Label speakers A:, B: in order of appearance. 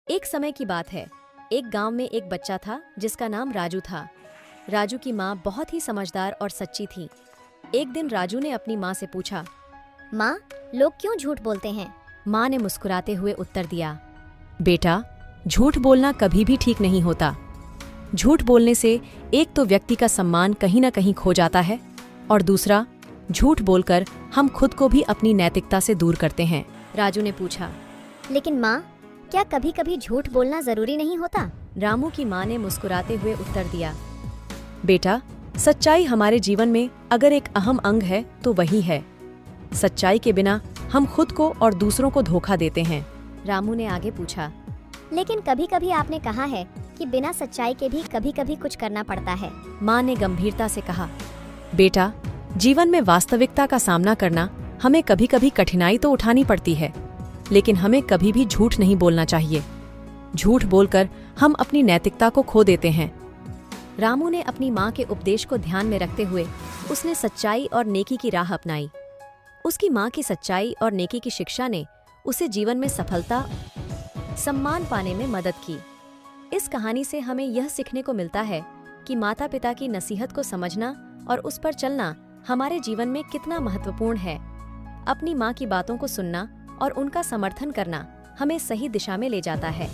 A: एक समय की बात है। एक गांव में एक बच्चा था जिसका नाम राजू था। राजू की माँ बहुत ही समझदार और सच्ची थी। एक दिन राजू ने अपनी माँ से पूछा,
B: माँ, लोग क्यों झूठ बोलते हैं?
A: माँ ने मुस्कुराते हुए उत्तर दिया, बेटा, झूठ बोलना कभी भी ठीक नहीं होता। झूठ बोलने से एक तो व्यक्ति का सम्मान कहीं न कहीं खो जाता है और दूसरा, झूठ बोलकर हम खुद को भी अपनी नैतिकता से दूर करते हैं। राजू ने पूछा,
B: लेकिन माँ, क्या कभी कभी झूठ बोलना जरूरी नहीं होता?
A: रामू की माँ ने मुस्कुराते हुए उत्तर दिया, बेटा, सच्चाई हमारे जीवन में अगर एक अहम अंग है तो वही है। सच्चाई के बिना हम खुद को और दूसरों को धोखा देते हैं। रामू ने आगे पूछा,
B: लेकिन कभी कभी आपने कहा है कि बिना सच्चाई के भी कभी कभी कुछ करना पड़ता है।
A: माँ ने गंभीरता से कहा, बेटा, जीवन में वास्तविकता का सामना करना हमें कभी कभी कठिनाई तो उठानी पड़ती है, लेकिन हमें कभी भी झूठ नहीं बोलना चाहिए। झूठ बोलकर हम अपनी नैतिकता को खो देते हैं। रामू ने अपनी माँ के उपदेश को ध्यान में रखते हुए उसने सच्चाई और नेकी की राह अपनाई। उसकी माँ की सच्चाई और नेकी की शिक्षा ने उसे जीवन में सफलता, सम्मान पाने में मदद की। इस कहानी से हमें यह सीखने को मिलता है कि माता पिता की नसीहत को समझना और उस पर चलना हमारे जीवन में कितना महत्वपूर्ण है। अपनी माँ की बातों को सुनना और उनका समर्थन करना हमें सही दिशा में ले जाता है।